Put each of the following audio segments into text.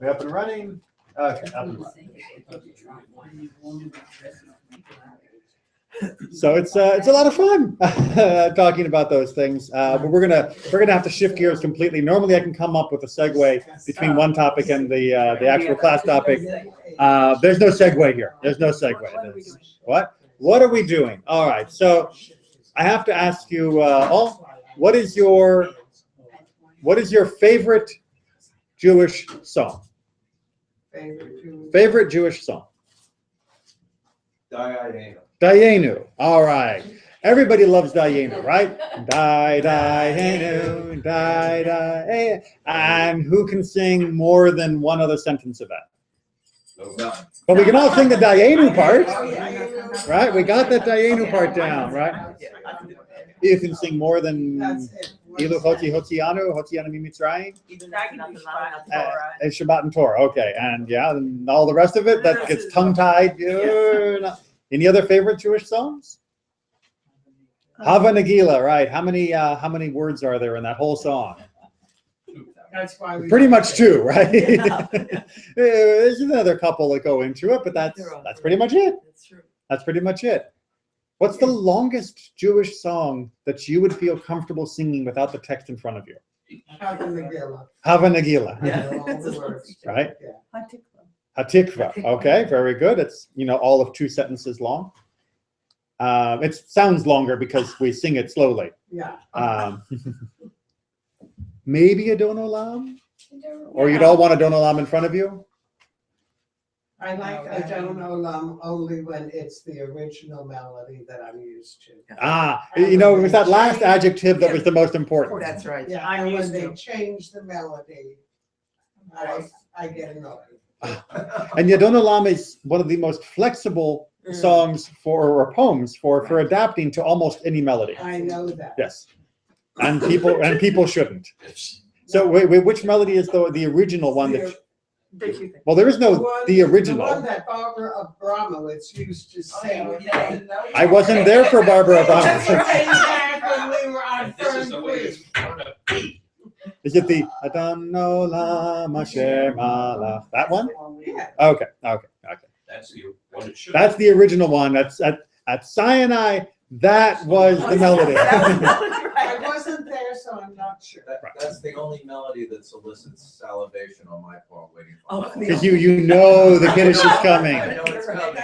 We up and running? Okay, up and running. So it's a lot of fun talking about those things. But we're gonna have to shift gears completely. Normally, I can come up with a segue between one topic and the actual class topic. There's no segue here. There's no segue. What are we doing? All right. So I have to ask you all, what is your favorite Jewish song? Favorite Jewish song? Dayenu. All right. Everybody loves Dayenu, right? Dayenu, Day. And who can sing more than one other sentence of that? No. But we can all sing the Dayenu part, right? We got that Dayenu part down, right? You can sing more than Ilu Hotianu Mimitzrayim, and Shabbat and Torah. Okay, and yeah, and all the rest of it that gets tongue-tied. Any other favorite Jewish songs? Hava Nagila, right? How many words are there in that whole song? That's why pretty much two, right? There's another couple that go into it, but that's pretty much it. That's true. That's pretty much it. What's the longest Jewish song that you would feel comfortable singing without the text in front of you? Hava Nagila. Hava Nagila. Yeah. Right? Yeah. Hatikva. Okay, very good. It's all of 2 sentences long. It sounds longer because we sing it slowly. Yeah. Maybe a Don Olam? Or you'd all want a Don Olam in front of you? I like Adon Olam only when it's the original melody that I'm used to. It was that last adjective that was the most important. That's right. Yeah, I'm and used when to. they change the melody, I get annoyed. And Yadon Olam is one of the most flexible songs or poems for adapting to almost any melody. I know that. Yes, and people shouldn't. So wait, which melody is the original one that? Well, there is no the original. The one that Barbara Abramowitz used to sing. I wasn't there for Barbara Abramowitz. When we were on Fern Creek. Is it the Adon Olam Asher Malach? That one? Yeah. Okay. That's the one. That's the original one. That's at Sinai. That was the melody. I wasn't there, so I'm not sure. That's the only melody that solicits salivation on my part waiting for it. Because you know the Kiddush is coming. I know it's coming.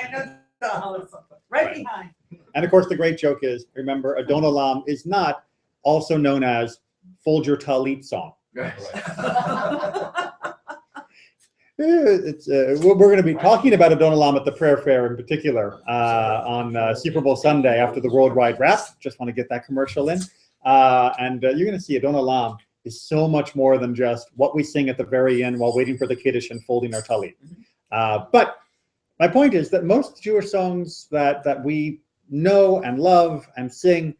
Right behind. And of course, the great joke is, remember, Adon Olam is not also known as Fold Your Talit song. We're going to be talking about Adon Olam at the prayer fair in particular on Super Bowl Sunday after the worldwide wrap. Just want to get that commercial in. And you're going to see Adon Olam is so much more than just what we sing at the very end while waiting for the Kiddush and folding our talit. But my point is that most Jewish songs that we know and love and sing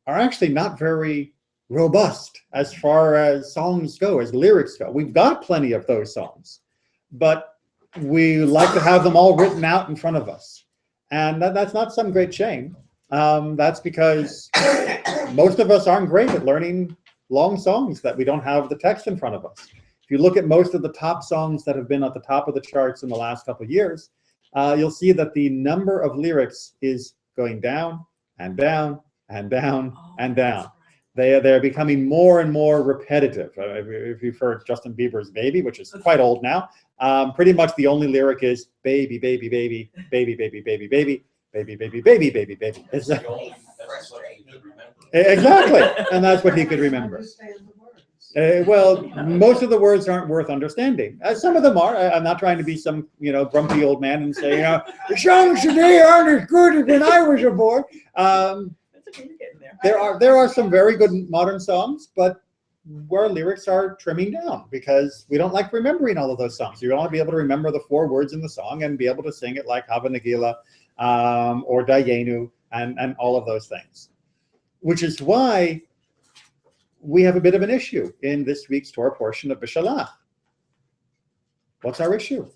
are actually not very robust as far as songs go, as lyrics go. We've got plenty of those songs, but we like to have them all written out in front of us. And that's not some great shame. That's because most of us aren't great at learning long songs that we don't have the text in front of us. If you look at most of the top songs that have been at the top of the charts in the last couple of years, you'll see that the number of lyrics is going down and down and down and down. They're becoming more and more repetitive. If you've heard Justin Bieber's Baby, which is quite old now, pretty much the only lyric is baby, baby, baby, baby, baby, baby, baby, baby, baby, baby, baby, baby. Exactly, and that's what he could remember. Well, most of the words aren't worth understanding. Some of them are. I'm not trying to be some, grumpy old man and say, the songs today aren't as good as when I was a boy. There are some very good modern songs, but where lyrics are trimming down because we don't like remembering all of those songs. You want to be able to remember the 4 words in the song and be able to sing it like Hava Nagila or Dayenu and all of those things, which is why we have a bit of an issue in this week's Torah portion of Beshallach. What's our issue?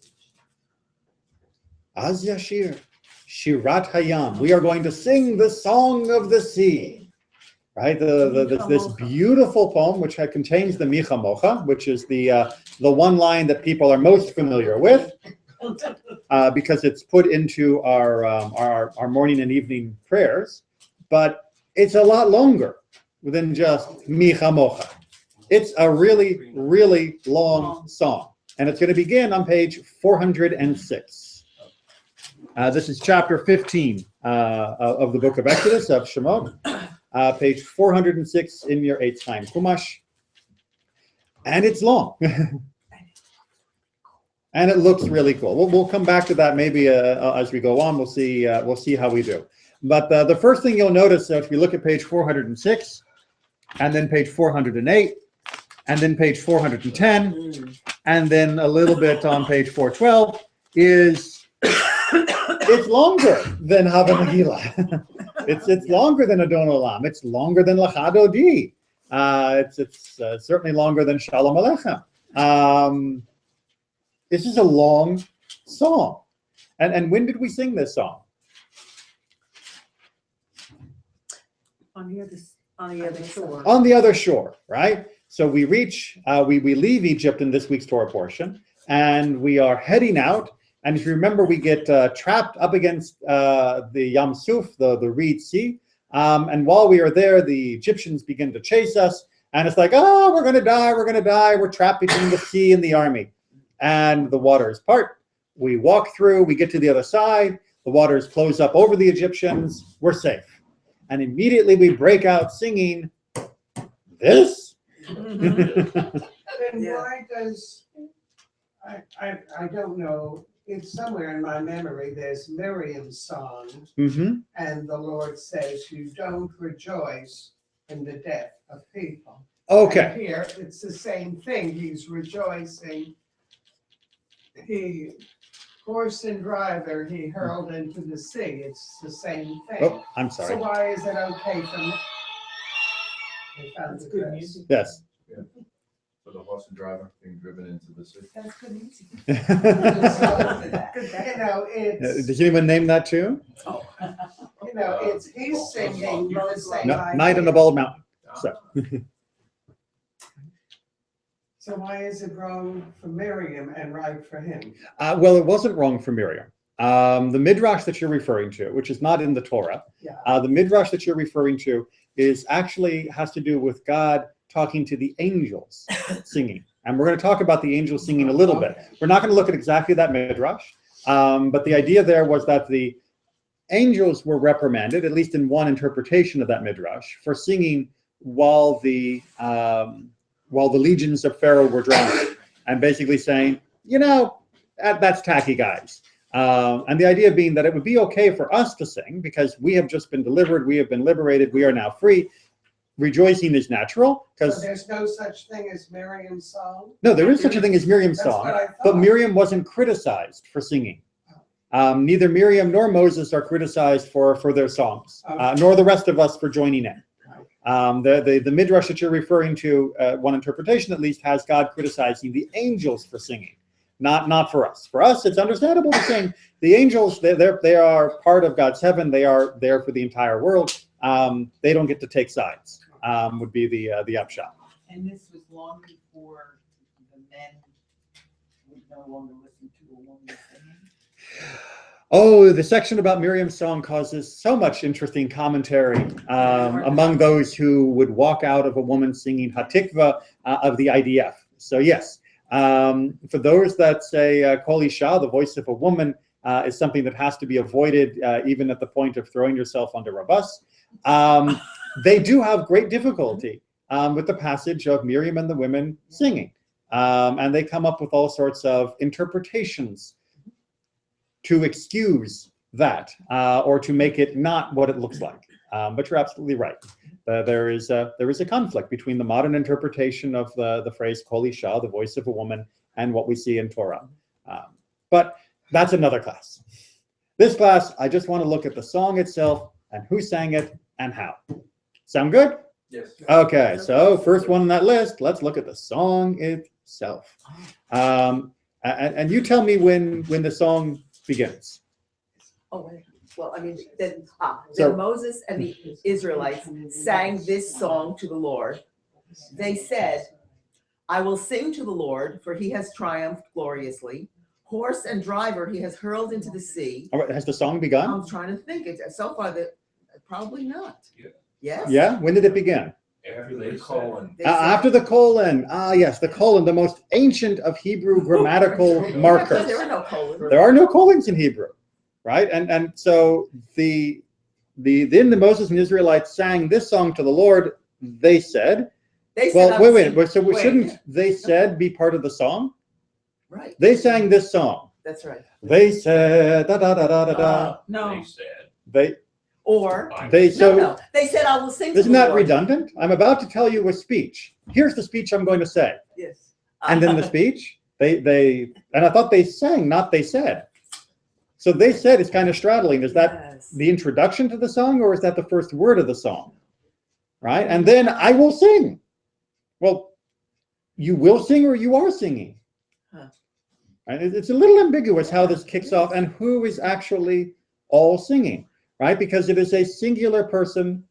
Az Yashir, Shirat Hayam. We are going to sing the song of the sea. right? This beautiful poem which contains the Micha Mocha, which is the one line that people are most familiar with, because it's put into our morning and evening prayers, but it's a lot longer than just Micha Mocha. It's a really, really long song, and it's going to begin on page 406. This is chapter 15 of the book of Exodus, of Shemot, page 406 in your Eitz Chaim Chumash, and it's long. And it looks really cool. We'll come back to that maybe as we go on. We'll see how we do. But the first thing you'll notice, if you look at page 406, and then page 408, and then page 410, and then a little bit on page 412, is it's longer than Hava Megillah. It's longer than Adon Olam. It's longer than Lecha Dodi. It's certainly longer than Shalom Aleichem. This is a long song. And when did we sing this song? On the other shore. On the other shore, right? So we reach, we leave Egypt in this week's Torah portion, and we are heading out. And if you remember, we get trapped up against the Yam Suf, the Reed Sea. And while we are there, the Egyptians begin to chase us. And it's like, oh, we're going to die, we're going to die. We're trapped between the sea and the army. And the waters part. We walk through, we get to the other side. The waters close up over the Egyptians. We're safe. And immediately we break out singing this. Then why does, I don't know, it's somewhere in my memory, there's Miriam's song, and the Lord says, you don't rejoice in the death of people. Okay. And here, it's the same thing. He's rejoicing. Horse and driver, he hurled into the sea. It's the same thing. Oh, I'm sorry. So why is it okay for me? That's good music. Yes. For the horse and driver being driven into the sea. That's good music. You know, it's, Did anyone name that tune? you know, it's, he's singing the same No, idea. Night on the Bald Mountain. So. So why is it wrong for Miriam and right for him? Well, it wasn't wrong for Miriam. The midrash that you're referring to, which is not in the Torah, the midrash that you're referring to is actually has to do with God talking to the angels singing. And we're going to talk about the angels singing a little bit. We're not going to look at exactly that midrash, but the idea there was that the angels were reprimanded, at least in one interpretation of that midrash, for singing while the legions of Pharaoh were drowning, and basically saying, you know, that's tacky, guys. And the idea being that it would be okay for us to sing because we have just been delivered, we have been liberated, we are now free. Rejoicing is natural because there's no such thing as Miriam's song? No, there is such a thing as Miriam's song, but Miriam wasn't criticized for singing. Neither Miriam nor Moses are criticized for their songs, nor the rest of us for joining in. The midrash that you're referring to, one interpretation at least, has God criticizing the angels for singing, not for us. For us, it's understandable to sing. The angels, they are part of God's heaven. They are there for the entire world. They don't get to take sides. Would be the upshot. And this was long before the men would no longer listen to a woman singing. Oh, the section about Miriam's song causes so much interesting commentary among those who would walk out of a woman singing Hatikva of the IDF. So yes, for those that say Kol Isha, the voice of a woman, is something that has to be avoided even at the point of throwing yourself under a bus. They do have great difficulty with the passage of Miriam and the women singing. And they come up with all sorts of interpretations to excuse that or to make it not what it looks like. But you're absolutely right. There is a conflict between the modern interpretation of the phrase Kol Isha, the voice of a woman, and what we see in Torah. But that's another class. This class, I just want to look at the song itself and who sang it and how. Sound good? Yes. Okay, so first one on that list, let's look at the song itself. And you tell me when the song begins. Oh, wait. Well, I mean, So- then Moses and the Israelites sang this song to the Lord. They said, I will sing to the Lord, for he has triumphed gloriously. Horse and driver he has hurled into the sea. All right, has the song begun? I'm trying to think. So far, that probably not. Yeah. Yes? Yeah, when did it begin? After they colon. They said- After the colon. Ah, yes, the colon, the most ancient of Hebrew grammatical Yeah, markers. there are no colons. There are no colons in Hebrew, right? And so then the Moses and Israelites sang this song to the Lord. They said, They said, well, I will wait. sing- So wait. shouldn't they said be part of the song? Right. They sang this song. That's right. They said da da da da da da. No. They said. They Or so. no. They said, I will sing to Isn't the that Lord. redundant? I'm about to tell you a speech. Here's the speech I'm going to say. Yes. And then the speech, and I thought they sang, not they said. So they said is kind of straddling. Is that Yes. the introduction to the song, or is that the first word of the song? Right? And then I will sing. Well, you will sing or you are singing. Huh. Right? It's a little ambiguous how this kicks off and who is actually all singing, right? Because it is a singular person,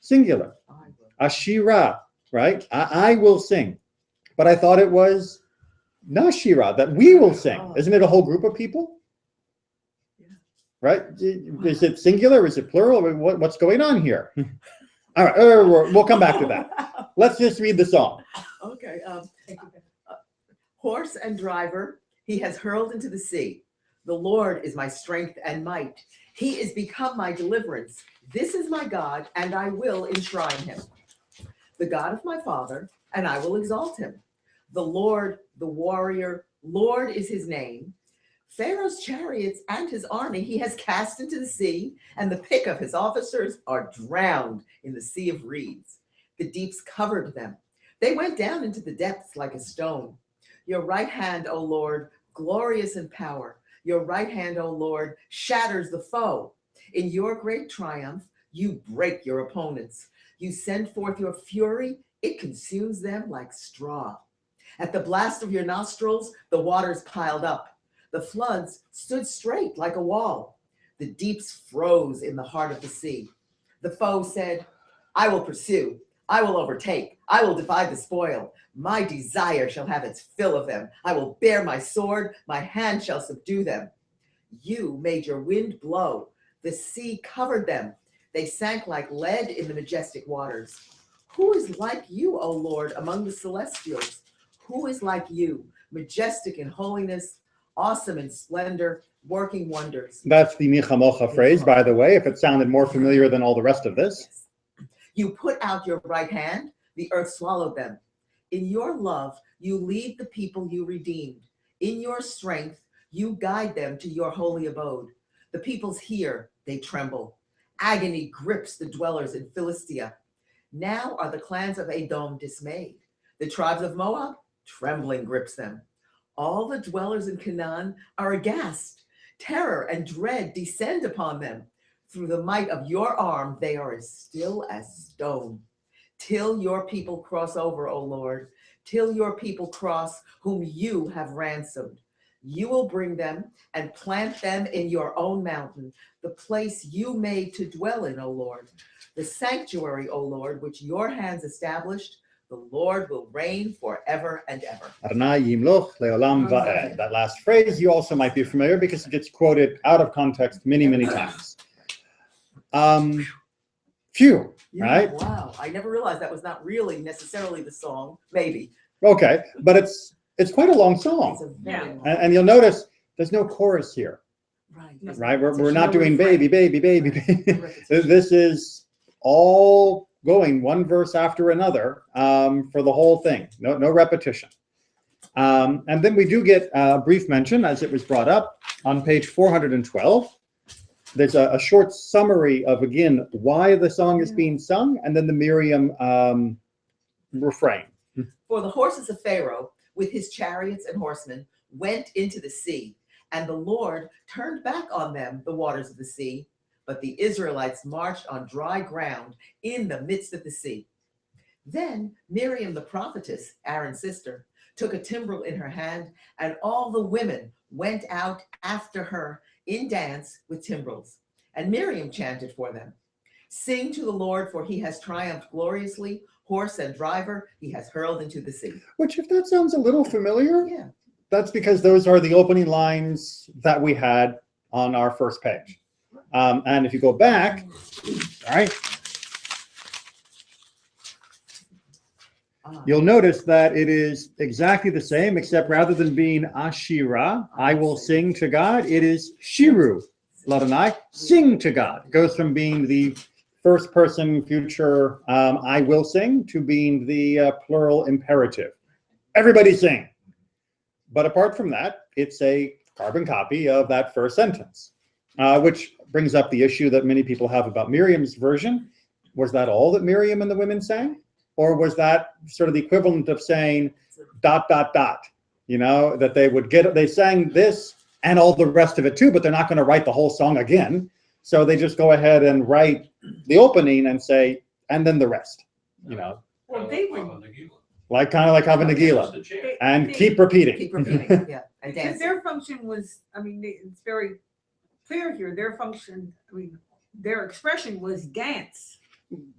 singular. I will. Ashira, right? I will sing. But I thought it was Nashira, that we will sing. Oh. Isn't it a whole group of people? Yeah. Right? Is it singular? Is it plural? What's going on here? All right, we'll come back to that. Let's just read the song. Okay. Horse and driver he has hurled into the sea. The Lord is my strength and might. He is become my deliverance. This is my God, and I will enshrine him. The God of my father, and I will exalt him. The Lord, the warrior, Lord is his name. Pharaoh's chariots and his army he has cast into the sea, and the pick of his officers are drowned in the sea of reeds. The deeps covered them. They went down into the depths like a stone. Your right hand, O Lord, glorious in power. Your right hand, O Lord, shatters the foe. In your great triumph, you break your opponents. You send forth your fury, it consumes them like straw. At the blast of your nostrils, the waters piled up. The floods stood straight like a wall. The deeps froze in the heart of the sea. The foe said, I will pursue, I will overtake, I will divide the spoil. My desire shall have its fill of them. I will bear my sword, my hand shall subdue them. You made your wind blow. The sea covered them. They sank like lead in the majestic waters. Who is like you, O Lord, among the celestials? Who is like you, majestic in holiness, awesome in splendor, working wonders? That's the Michamocha phrase, by the way, if it sounded more familiar than all the rest of this. Yes. You put out your right hand, the earth swallowed them. In your love, you lead the people you redeemed. In your strength, you guide them to your holy abode. The peoples hear, they tremble. Agony grips the dwellers in Philistia. Now are the clans of Edom dismayed. The tribes of Moab, trembling grips them. All the dwellers in Canaan are aghast. Terror and dread descend upon them. Through the might of your arm, they are as still as stone. Till your people cross over, O Lord, till your people cross, whom you have ransomed. You will bring them and plant them in your own mountain, the place you made to dwell in, O Lord. The sanctuary, O Lord, which your hands established, the Lord will reign forever and ever. Adonai yimloch leolam va'ed. That last phrase you also might be familiar because it gets quoted out of context many, many times. Phew, Yeah, right? wow. I never realized that was not really necessarily the song. Maybe. Okay, but it's quite a long It's song. a very long- And you'll notice there's no chorus here, right. right? It's a We're not no doing refrain. baby, baby, baby, baby. Repetition. This is all going one verse after another for the whole thing. No repetition. And then we do get a brief mention, as it was brought up, on page 412. There's a short summary of, again, why the song is being sung, and then the Miriam refrain. For the horses of Pharaoh, with his chariots and horsemen, went into the sea, and the Lord turned back on them the waters of the sea, but the Israelites marched on dry ground in the midst of the sea. Then Miriam the prophetess, Aaron's sister, took a timbrel in her hand, and all the women went out after her in dance with timbrels. And Miriam chanted for them. Sing to the Lord, for he has triumphed gloriously. Horse and driver he has hurled into the sea. Which, if that sounds a little familiar, Yeah. that's because those are the opening lines that we had on our first page. And if you go back, all right, you'll notice that it is exactly the same, except rather than being Ashira, I will sing to God, it is Shiru, Ladonai, sing to God. It goes from being the first person future I will sing to being the plural imperative. Everybody sing. But apart from that, it's a carbon copy of that first sentence, which brings up the issue that many people have about Miriam's version. Was that all that Miriam and the women sang? Or was that sort of the equivalent of saying ... You know, that they sang this and all the rest of it too, but they're not going to write the whole song again. So they just go ahead and write the opening and say, and then the rest, you know. Well, they would, Like kind of like Hava Nagila. And keep repeating. Keep repeating, yeah, and because dancing. their function was, I mean, it's very clear here, their function, I mean, their expression was dance.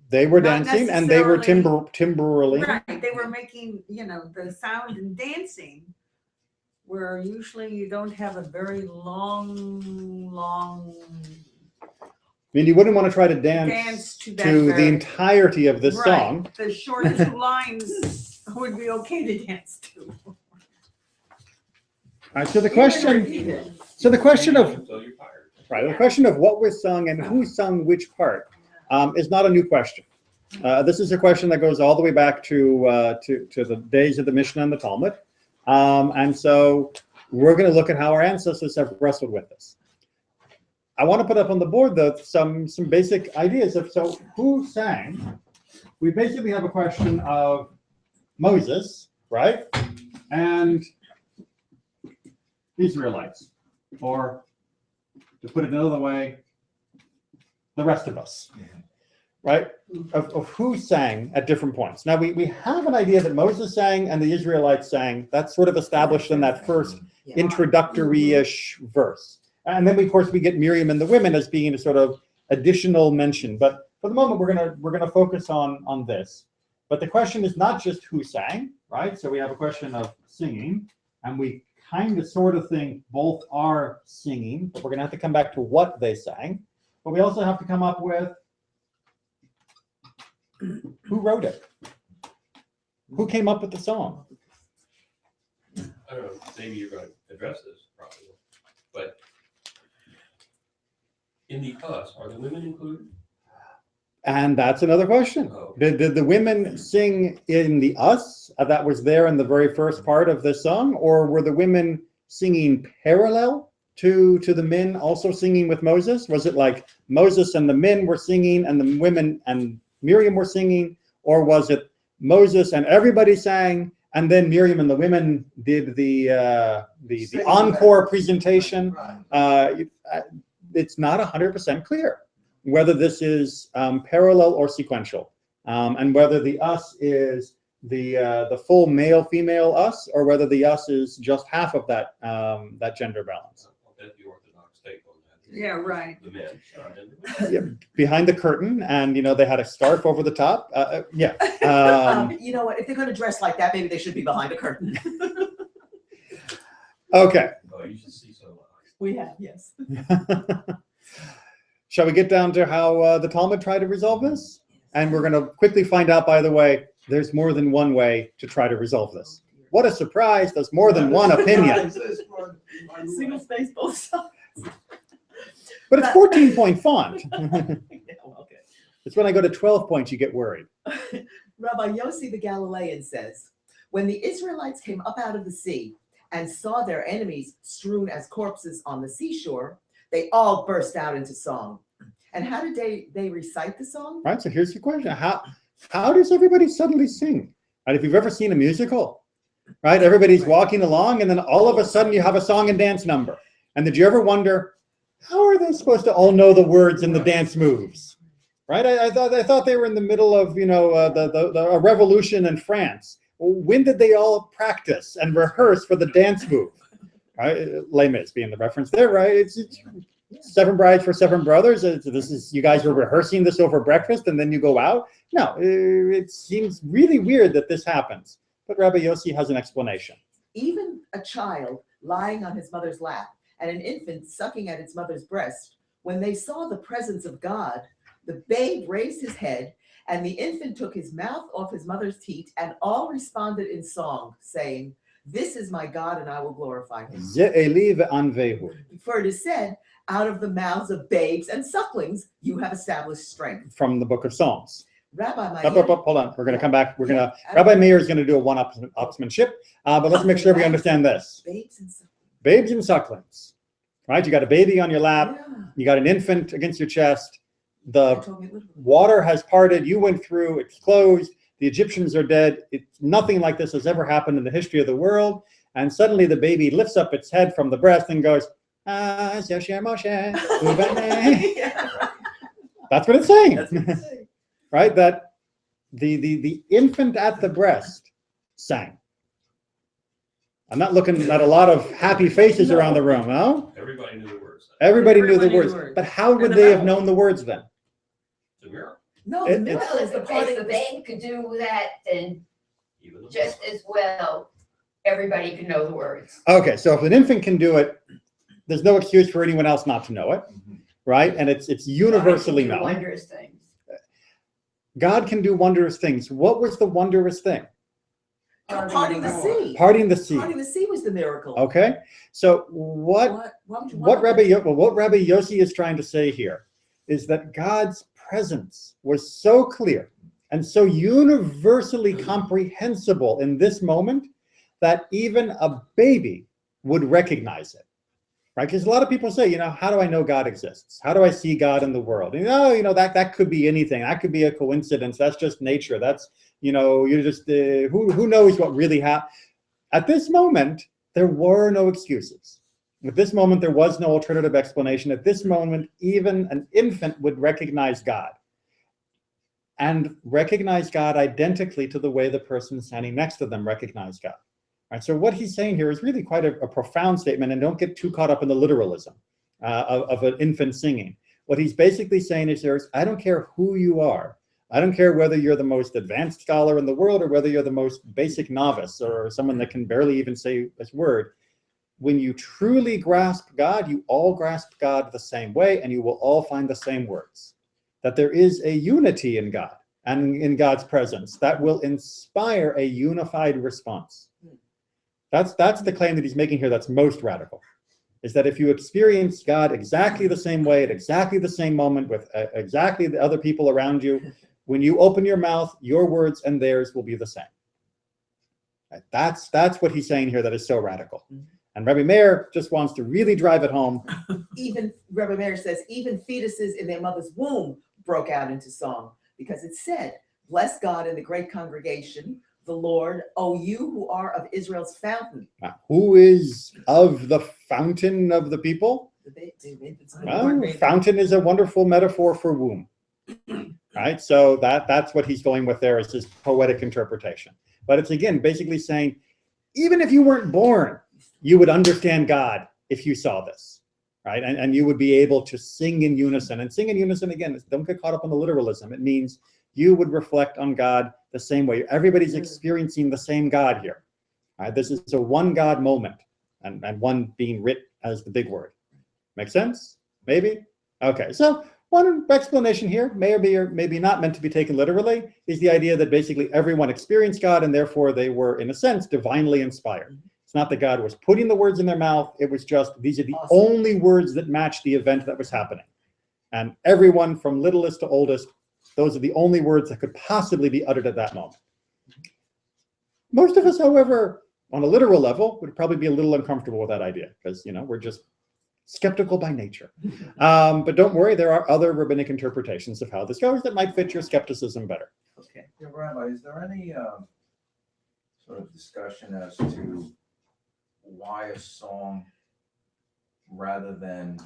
They were Not dancing and they were necessarily- timbrally. Right, they were making, you know, the sound and dancing, where usually you don't have a very long I mean, you wouldn't want to try to dance dance to that to the very- entirety of this Right. song. The short two lines would be okay to dance to. All right, so the You can question, repeat it. so the question of, So you're tired. right, the question of what was sung and who sung which part is not a new question. This is a question that goes all the way back to the days of the Mishnah and the Talmud. And so we're going to look at how our ancestors have wrestled with this. I want to put up on the board, though, some basic ideas of, so who sang? We basically have a question of Moses, right? And Israelites, or to put it another way, the rest of us, right? Of who sang at different points. Now, we have an idea that Moses sang and the Israelites sang. That's sort of established in that first introductory-ish verse. And then, of course, we get Miriam and the women as being a sort of additional mention. But for the moment, we're gonna focus on this. But the question is not just who sang, right? So we have a question of singing, and we kind of sort of think both are singing, but we're gonna have to come back to what they sang. But we also have to come up with who wrote it, who came up with the song. I don't know, maybe you're going to address this probably, but in the us, are the women included? And that's another question. Oh. Did the women sing in the us that was there in the very first part of the song, or were the women singing parallel to the men also singing with Moses? Was it like Moses and the men were singing and the women and Miriam were singing, or was it Moses and everybody sang and then Miriam and the women did the encore presentation? It's not 100% clear whether this is parallel or sequential, and whether the us is the full male-female us, or whether the us is just half of that that gender balance. I'll bet the Orthodox take on that. Yeah, right. The men. Yeah, behind the curtain, and you know they had a scarf over the top. Yeah. You know what? If they're going to dress like that, maybe they should be behind a curtain. Okay. Oh, you should see so much. We have, yes. Shall we get down to how the Talmud tried to resolve this? And we're going to quickly find out, by the way, there's more than one way to try to resolve this. What a surprise, there's more than one opinion. Single space, both sides. But it's 14-point font. Yeah, well, okay. It's when I go to 12 points you get worried. Rabbi Yossi the Galilean says, when the Israelites came up out of the sea and saw their enemies strewn as corpses on the seashore, they all burst out into song. And how did they recite the song? Right, so here's your question. How does everybody suddenly sing? Right, if you've ever seen a musical, right, everybody's walking along and then all of a sudden you have a song and dance number. And did you ever wonder, how are they supposed to all know the words and the dance moves? Right, I thought they were in the middle of, you know, a revolution in France. When did they all practice and rehearse for the dance move? Right, Les Mis being the reference there, right? It's 7 brides for 7 brothers. This is, you guys are rehearsing this over breakfast and then you go out. No, it seems really weird that this happens. But Rabbi Yossi has an explanation. Even a child lying on his mother's lap and an infant sucking at its mother's breast, when they saw the presence of God, the babe raised his head, and the infant took his mouth off his mother's teat, and all responded in song, saying, "This is my God, and I will glorify him." Ze'eli ve'anvehu. For it is said, "Out of the mouths of babes and sucklings you have established strength." From the book of Psalms. Rabbi Hold on, we're going to come back. Rabbi Meir is going to do a one-upsmanship, but let's make sure we understand this. Babes and sucklings. Babes and sucklings, right? You got a baby on your lap, Yeah. you got an infant against your chest, the They told me literally. water has parted, you went through, it's closed, the Egyptians are dead, nothing like this has ever happened in the history of the world, and suddenly the baby lifts up its head from the breast and goes, That's what it's saying. That's what it's saying. Right? That the infant at the breast sang. I'm not looking at a lot of happy faces around the room, no? Everybody knew the words. Everybody knew the Everyone knew words. the words. But how would And the they have mouth. known the words then? It's a miracle. No, It- the miracle Well, is the if part the of babe could do that, then Even the just as well, everybody can know the words. Okay, so if an infant can do it, there's no excuse for anyone else not to know it, right? And it's universally God can do known. Wondrous things. God can do wondrous things. What was the wondrous thing? parting the sea. Parting the sea. Parting the sea was the miracle. Okay, so what would you what want? Rabbi Yossi is trying to say here is that God's presence was so clear and so universally comprehensible in this moment that even a baby would recognize it, right? Because a lot of people say, how do I know God exists? How do I see God in the world? That could be anything. That could be a coincidence. That's just nature. That's, you're just, who knows what really happened? At this moment, there were no excuses. At this moment, there was no alternative explanation. At this moment, even an infant would recognize God and recognize God identically to the way the person standing next to them recognized God. Right, so what he's saying here is really quite a profound statement, and don't get too caught up in the literalism of an infant singing. What he's basically saying is I don't care who you are. I don't care whether you're the most advanced scholar in the world or whether you're the most basic novice or someone that can barely even say this word. When you truly grasp God, you all grasp God the same way, and you will all find the same words. That there is a unity in God and in God's presence that will inspire a unified response. That's the claim that he's making here that's most radical, is that if you experience God exactly the same way at exactly the same moment with exactly the other people around you, when you open your mouth, your words and theirs will be the same. Right? That's what he's saying here that is so radical. And Rabbi Meir just wants to really drive it home. Even Rabbi Meir says, even fetuses in their mother's womb broke out into song, because it said, "Bless God in the great congregation, the Lord, O you who are of Israel's fountain." Who is of the fountain of the people? Well, fountain is a wonderful metaphor for womb. Right? So that's what he's going with there, is his poetic interpretation. But it's again basically saying, even if you weren't born, you would understand God if you saw this. Right? And you would be able to sing in unison. And sing in unison, again, don't get caught up in the literalism. It means you would reflect on God the same way. Everybody's experiencing the same God here. Right? This is a one God moment, and one being writ as the big word. Make sense? Maybe? Okay, so one explanation here, may or maybe not meant to be taken literally, is the idea that basically everyone experienced God, and therefore they were, in a sense, divinely inspired. It's not that God was putting the words in their mouth, it was just, these are the only words that match the event that was happening. And everyone from littlest to oldest, those are the only words that could possibly be uttered at that moment. Most of us, however, on a literal level, would probably be a little uncomfortable with that idea, because, we're just skeptical by nature. But don't worry, there are other rabbinic interpretations of how this goes that might fit your skepticism better. Okay. Yeah, Rabbi, is there any sort of discussion as to why a song rather than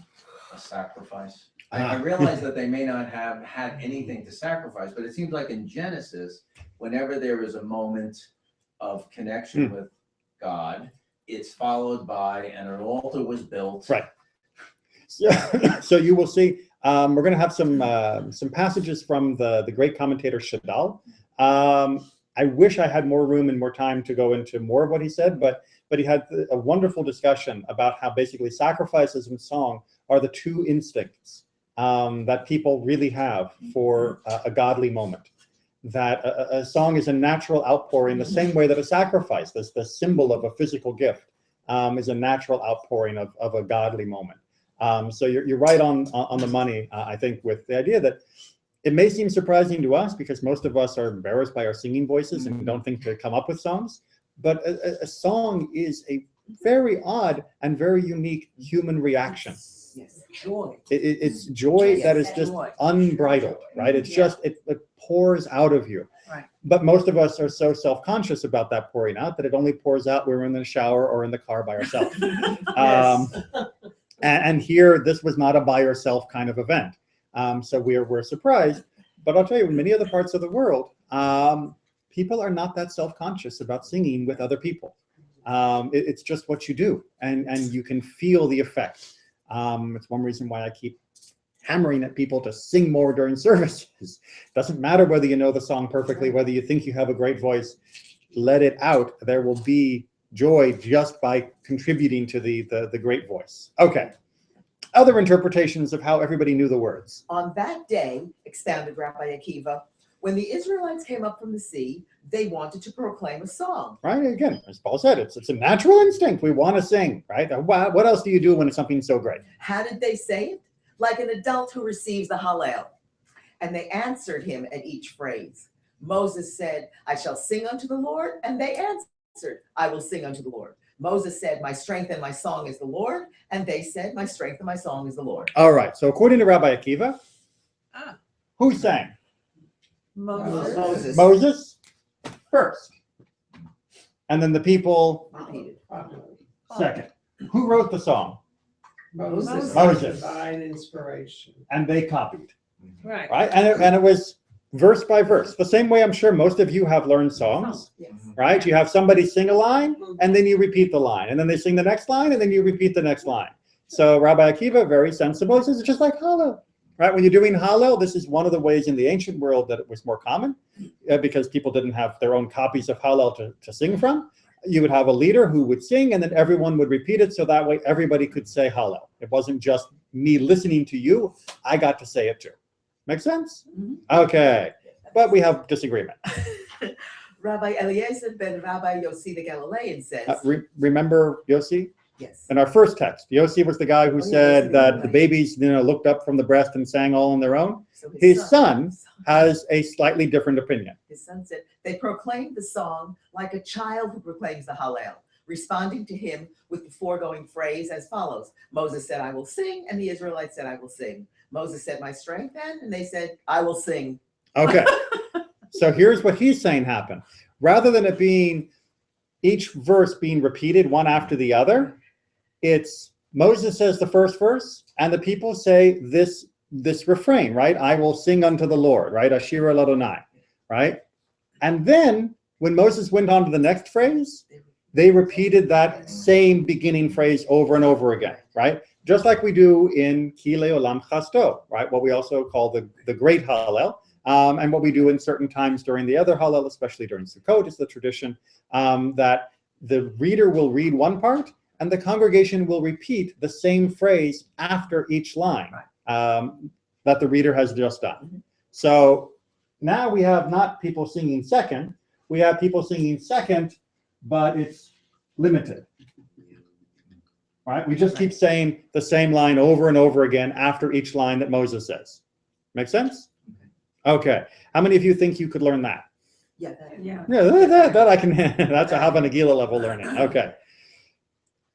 a sacrifice? I realize that they may not have had anything to sacrifice, but it seems like in Genesis, whenever there is a moment of connection with God, it's followed by, and an altar was built. Right. So you will see. We're going to have some passages from the great commentator Shadal. I wish I had more room and more time to go into more of what he said, but he had a wonderful discussion about how basically sacrifices and song are the two instincts that people really have for a godly moment. That a song is a natural outpouring the same way that a sacrifice, the symbol of a physical gift, is a natural outpouring of a godly moment. So you're right on the money, I think, with the idea that it may seem surprising to us because most of us are embarrassed by our singing voices and don't think to come up with songs. But a song is a very odd and very unique human reaction. Yes, joy. It's joy Yes, that is just joy. unbridled, right? It's just, it pours out of you. Right. But most of us are so self-conscious about that pouring out that it only pours out when we're in the shower or in the car by ourselves. And here, this was not a by yourself kind of event. So we're surprised. But I'll tell you, in many other parts of the world, people are not that self-conscious about singing with other people. It's just what you do, and you can feel the effect. It's one reason why I keep hammering at people to sing more during services. Doesn't matter whether you know the song perfectly, whether you think you have a great voice, let it out. There will be joy just by contributing to the great voice. Okay. Other interpretations of how everybody knew the words. On that day, expounded Rabbi Akiva, when the Israelites came up from the sea, they wanted to proclaim a song. Right, again, as Paul said, it's a natural instinct. We want to sing, right? What else do you do when it's something so great? How did they say it? Like an adult who receives the Hallel. And they answered him at each phrase. Moses said, I shall sing unto the Lord. And they answered, I will sing unto the Lord. Moses said, my strength and my song is the Lord. And they said, my strength and my song is the Lord. All right, so according to Rabbi Akiva, who sang? Moses. Moses first. And then the people Repeated. second. Who wrote the song? Moses. Moses. Divine inspiration. And they copied, Right. right? And it was verse by verse. The same way I'm sure most of you have learned songs, Yes. right? You have somebody sing a line, and then you repeat the line. And then they sing the next line, and then you repeat the next line. So Rabbi Akiva, very sensible, he says it's just like Hallel, right? When you're doing Hallel, this is one of the ways in the ancient world that it was more common because people didn't have their own copies of Hallel to sing from. You would have a leader who would sing, and then everyone would repeat it, so that way everybody could say Hallel. It wasn't just me listening to you, I got to say it too. Make sense? Mhm. Okay, but we have disagreement. Rabbi Eliezer ben Rabbi Yossi the Galilean says, Remember Yossi? yes. In our first text, Yossi was the guy who Oh, yeah, said Yossi, that right. the babies, looked up from the breast and sang all on their own. So His son has a slightly different opinion. His son said, they proclaimed the song like a child who proclaims the Hallel, responding to him with the foregoing phrase as follows. Moses said, I will sing, and the Israelites said, I will sing. Moses said, my strength, and they said, I will sing. Okay, so here's what he's saying happened. Rather than it being each verse being repeated one after the other, it's Moses says the first verse, and the people say this refrain, right? I will sing unto the Lord, right? Ashira Ladonai, right? And then when Moses went on to the next phrase, they repeated that same beginning phrase over and over again, right? Just like we do in Ki Le'olam Chasto, right? What we also call the Great Hallel, and what we do in certain times during the other Hallel, especially during Sukkot, is the tradition that the reader will read one part and the congregation will repeat the same phrase after each line that the reader has just done. Mhm. So now we have not people singing second, we have people singing second, but it's limited. Right? We just keep saying the same line over and over again after each line that Moses says. Make sense? Okay. How many of you think you could learn that? Yeah. Yeah. Yeah, that I can. That's a Hava Nagila level learning. Okay.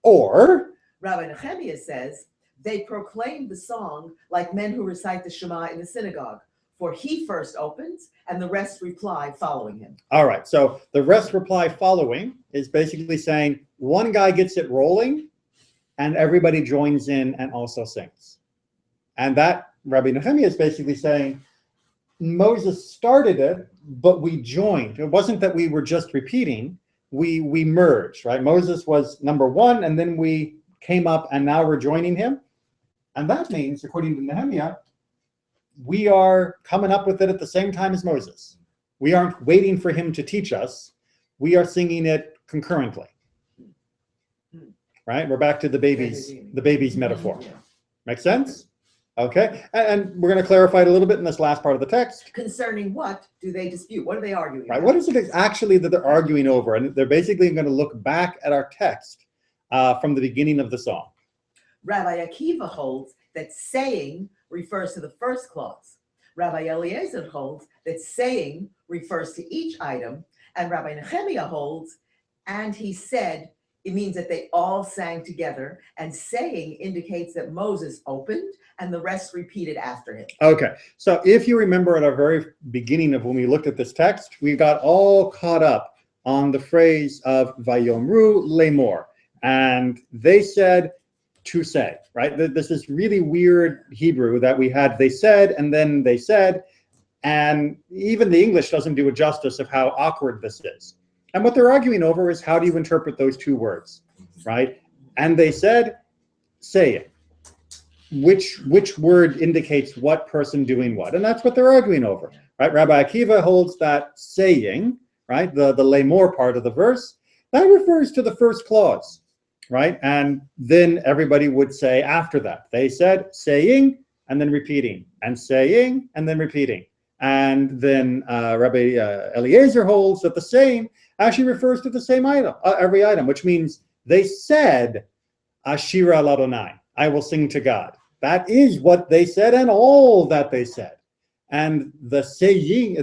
Or Rabbi Nehemiah says, they proclaimed the song like men who recite the Shema in the synagogue, for he first opens and the rest reply following him. all right. So the rest reply following is basically saying one guy gets it rolling, and everybody joins in and also sings. And that Rabbi Nehemiah is basically saying Moses started it, but we joined. It wasn't that we were just repeating, we merged, right? Moses was number one, and then we came up and now we're joining him. And that means, according to Nehemiah, we are coming up with it at the same time as Moses. We aren't waiting for him to teach us. We are singing it concurrently. Right? We're back to the baby's metaphor. Yeah. Make sense? Okay. And we're going to clarify it a little bit in this last part of the text. Concerning what do they dispute? What are they arguing Right. about? What is it actually that they're arguing over? And they're basically going to look back at our text from the beginning of the song. Rabbi Akiva holds that saying refers to the first clause. Rabbi Eliezer holds that saying refers to each item. And Rabbi Nehemiah holds, and he said, it means that they all sang together, and saying indicates that Moses opened and the rest repeated after him. Okay, so if you remember at our very beginning of when we looked at this text, we got all caught up on the phrase of Vayomru lemor, and they said to say, right? This is really weird Hebrew that we had they said and then they said, and even the English doesn't do a justice of how awkward this is. And what they're arguing over is how do you interpret those two words, right? And they said, saying. Which word indicates what person doing what? And that's what they're arguing over, right? Rabbi Akiva holds that saying, right? The lemor part of the verse, that refers to the first clause, right? And then everybody would say after that. They said saying and then repeating, and saying and then repeating. And then Rabbi Eliezer holds that the saying actually refers to the same item, every item, which means they said, Ashira Ladonai, I will sing to God. That is what they said and all that they said. And the saying,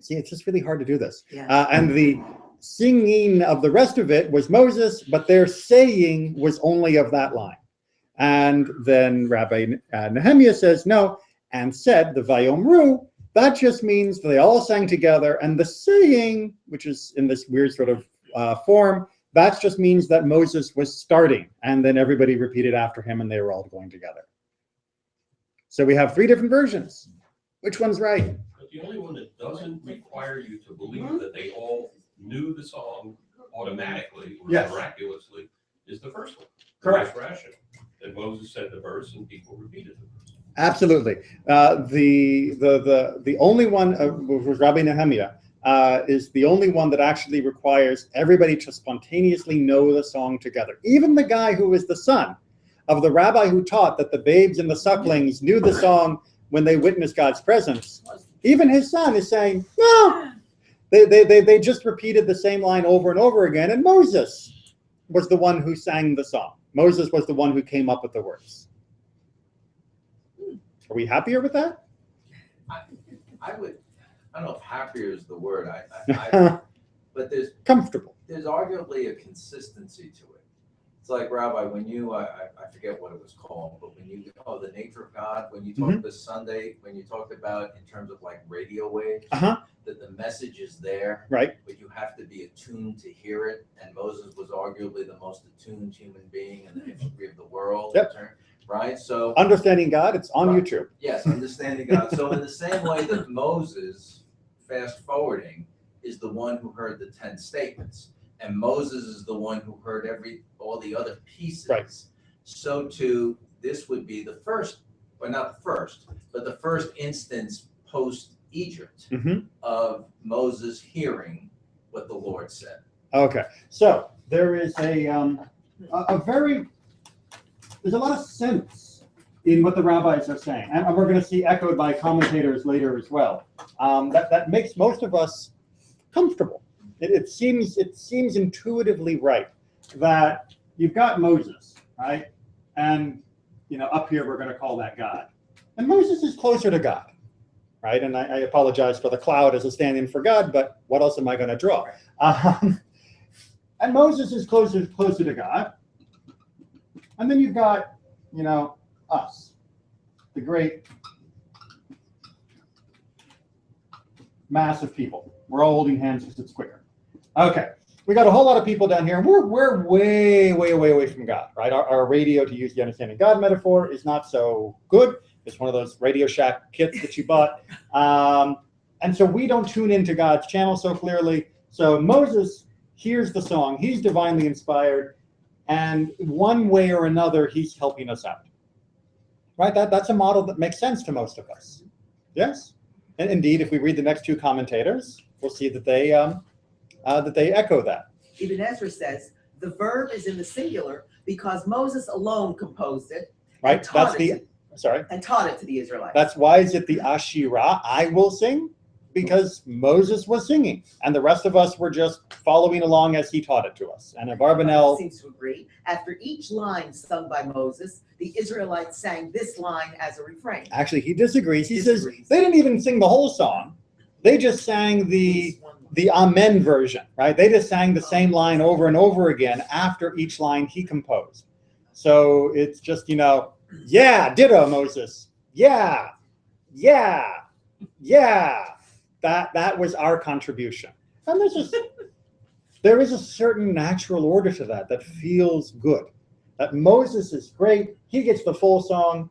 see, it's just really hard to do this. Yeah. And the singing of the rest of it was Moses, but their saying was only of that line. And then Rabbi Nehemiah says, no, and said, the Vayomru, that just means they all sang together, and the saying, which is in this weird sort of form, that just means that Moses was starting, and then everybody repeated after him, and they were all going together. So we have three different versions. Which one's right? But the only one that doesn't require you to believe that they all knew the song automatically or Yes. miraculously is the first one. Correct. The most rational. That Moses said the verse and people repeated the verse. Absolutely. The only one was Rabbi Nehemiah. Is the only one that actually requires everybody to spontaneously know the song together. Even the guy who is the son of the rabbi who taught that the babes and the sucklings knew the song when they witnessed God's presence, even his son is saying, no, they just repeated the same line over and over again, and Moses was the one who sang the song. Moses was the one who came up with the words. Are we happier with that? I don't know if happier is the word. But there's Comfortable. arguably a consistency to it. It's like, Rabbi, when you, I forget what it was called, but when you, the nature of God, when you talked this Sunday, when you talked about in terms of like radio waves, that the message is there, right? But you have to be attuned to hear it. And Moses was arguably the most attuned human being in the history of the world. Yep. Right? So Understanding God, it's on YouTube. Yes, understanding God. So in the same way that Moses, fast forwarding, is the one who heard the 10 statements, and Moses is the one who heard all the other pieces. Right. So too, this would be the first, or not the first, but the first instance post-Egypt of Moses hearing what the Lord said. Okay, so there is there's a lot of sense in what the rabbis are saying, and we're going to see echoed by commentators later as well. That makes most of us comfortable. It seems intuitively right that you've got Moses, right, and up here we're going to call that God, and Moses is closer to God, right? And I apologize for the cloud as a stand-in for God, but what else am I going to draw? And Moses is closer to God. And then you've got, us, the great mass of people. We're all holding hands because it's quicker. Okay, we got a whole lot of people down here, and we're way, way, way away from God, right? Our radio, to use the Understanding God metaphor, is not so good. It's one of those Radio Shack kits that you bought. And so we don't tune into God's channel so clearly. So Moses hears the song. He's divinely inspired. and one way or another, he's helping us out. Right? That's a model that makes sense to most of us. Yes? And indeed, if we read the next two commentators, we'll see that they echo that. Ibn Ezra says, the verb is in the singular because Moses alone composed it. Right? And taught And taught it to the Israelites. That's why is it the Ashirah, I will sing? Because Moses was singing, and the rest of us were just following along as he taught it to us. And Abarbanel seems to agree. After each line sung by Moses, the Israelites sang this line as a refrain. Actually, he disagrees. He says they didn't even sing the whole song. They just sang the Amen version, right? They just sang the same line over and over again after each line he composed. So it's just, yeah, ditto, Moses. Yeah, yeah, yeah. That was our contribution. And there is a certain natural order to that feels good. That Moses is great, he gets the full song,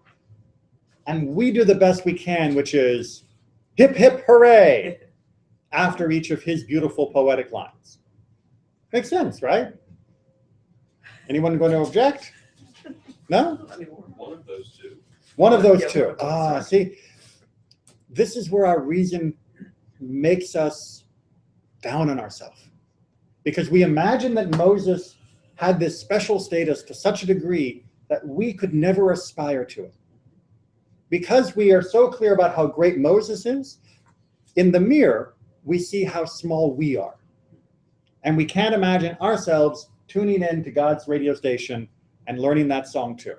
and we do the best we can, which is hip, hip, hooray, after each of his beautiful poetic lines. Makes sense, right? Anyone going to object? No? One of those two. One of those two. See, this is where our reason makes us down on ourselves. Because we imagine that Moses had this special status to such a degree that we could never aspire to it. Because we are so clear about how great Moses is, in the mirror, we see how small we are. And we can't imagine ourselves tuning in to God's radio station and learning that song too.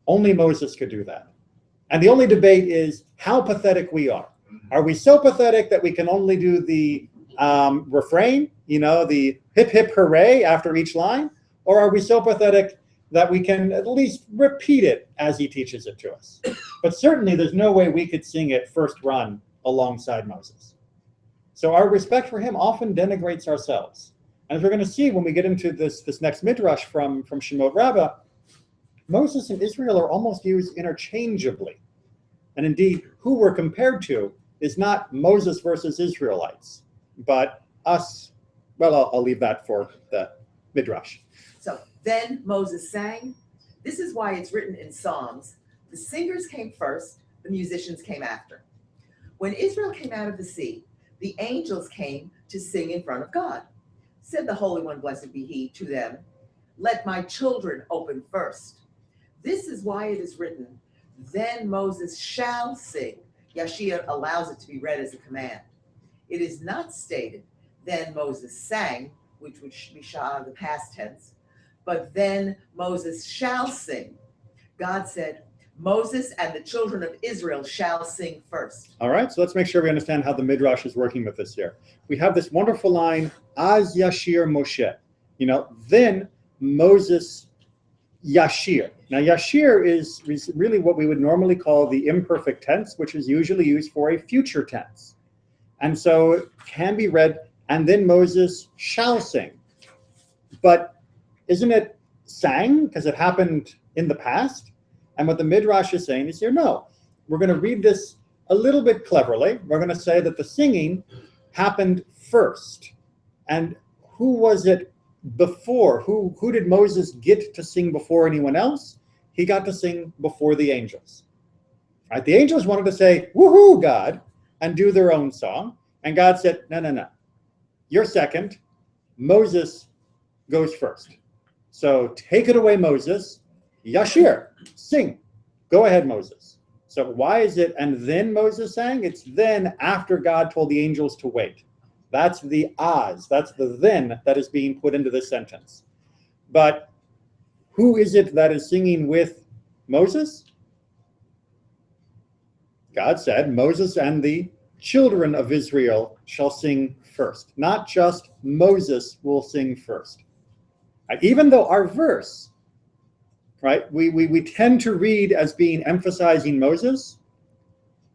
Only Moses could do that. And the only debate is how pathetic we are. Are we so pathetic that we can only do the refrain, the hip, hip, hooray after each line? Or are we so pathetic that we can at least repeat it as he teaches it to us? But certainly there's no way we could sing it first run alongside Moses. So our respect for him often denigrates ourselves. And as we're going to see when we get into this next midrash from Shemot Rabbah, Moses and Israel are almost used interchangeably. And indeed, who we're compared to is not Moses versus Israelites, but us. Well, I'll leave that for the midrash. So then Moses sang. This is why it's written in Psalms. The singers came first, the musicians came after. When Israel came out of the sea, the angels came to sing in front of God. Said the Holy One, blessed be he, to them, let my children open first. This is why it is written, then Moses shall sing. Yashir allows it to be read as a command. It is not stated, then Moses sang, which would be the past tense, but then Moses shall sing. God said, Moses and the children of Israel shall sing first. All right, so let's make sure we understand how the Midrash is working with this here. We have this wonderful line, Az Yashir Moshe. Then Moses Yashir. Now, Yashir is really what we would normally call the imperfect tense, which is usually used for a future tense. And so it can be read, and then Moses shall sing. But isn't it sang? Because it happened in the past. And what the Midrash is saying is here, no. We're going to read this a little bit cleverly. We're going to say that the singing happened first. And who was it before? Who did Moses get to sing before anyone else? He got to sing before the angels. Right? The angels wanted to say, woohoo, God, and do their own song. And God said, no. You're second. Moses goes first. So take it away, Moses. Yashir, sing. Go ahead, Moses. So why is it, and then Moses sang? It's then after God told the angels to wait. That's the az, that's the then that is being put into this sentence. But who is it that is singing with Moses? God said, Moses and the children of Israel shall sing first. Not just Moses will sing first. Even though our verse, right, we tend to read as being emphasizing Moses,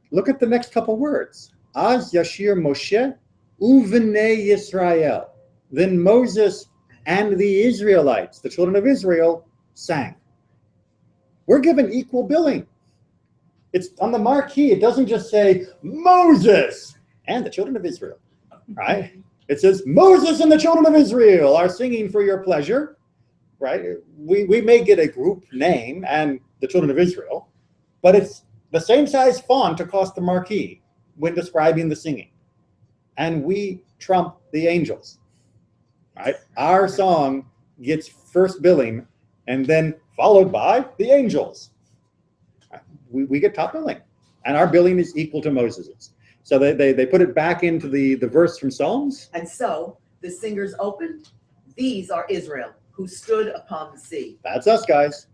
look at the next couple words. Az Yashir Moshe Uvnei Yisrael. Then Moses and the Israelites, the children of Israel, sang. We're given equal billing. It's on the marquee. It doesn't just say Moses and the children of Israel, right? It says Moses and the children of Israel are singing for your pleasure. right? We may get a group name and the children of Israel, but it's the same size font across the marquee when describing the singing. And we trump the angels, right? Our song gets first billing and then followed by the angels. We get top billing, and our billing is equal to Moses's. So they put it back into the verse from Psalms. And so the singers opened, these are Israel, who stood upon the sea. That's us, guys.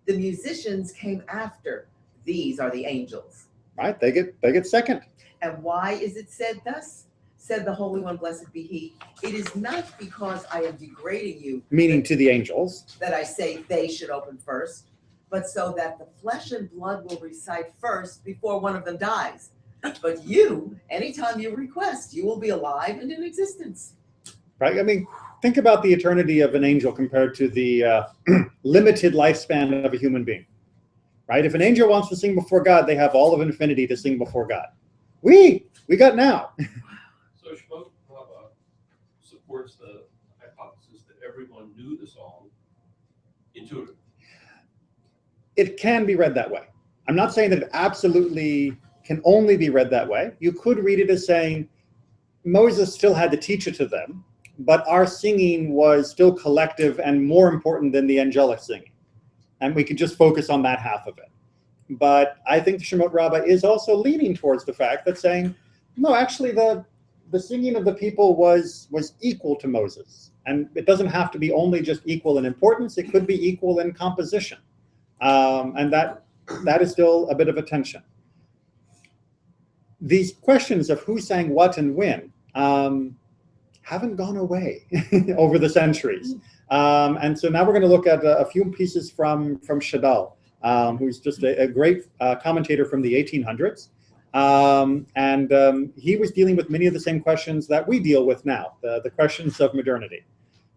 The musicians came after, these are the angels. Right? They get second. And why is it said thus? Said the Holy One, blessed be he. It is not because I am degrading you, Meaning to the angels. that I say they should open first, but so that the flesh and blood will recite first before one of them dies. But you, anytime you request, you will be alive and in existence. Right? I mean, think about the eternity of an angel compared to the limited lifespan of a human being. Right? If an angel wants to sing before God, they have all of infinity to sing before God. We got now. So Shemot Rabbah supports the hypothesis that everyone knew the song intuitively. It can be read that way. I'm not saying that it absolutely can only be read that way. You could read it as saying Moses still had to teach it to them, but our singing was still collective and more important than the angelic singing. And we could just focus on that half of it. But I think the Shemot Rabbah is also leaning towards the fact that saying, no, actually the singing of the people was equal to Moses. And it doesn't have to be only just equal in importance, it could be equal in composition. And that is still a bit of a tension. These questions of who sang what and when haven't gone away over the centuries. And so now we're going to look at a few pieces from Shadal, who's just a great commentator from the 1800s. He was dealing with many of the same questions that we deal with now, the questions of modernity.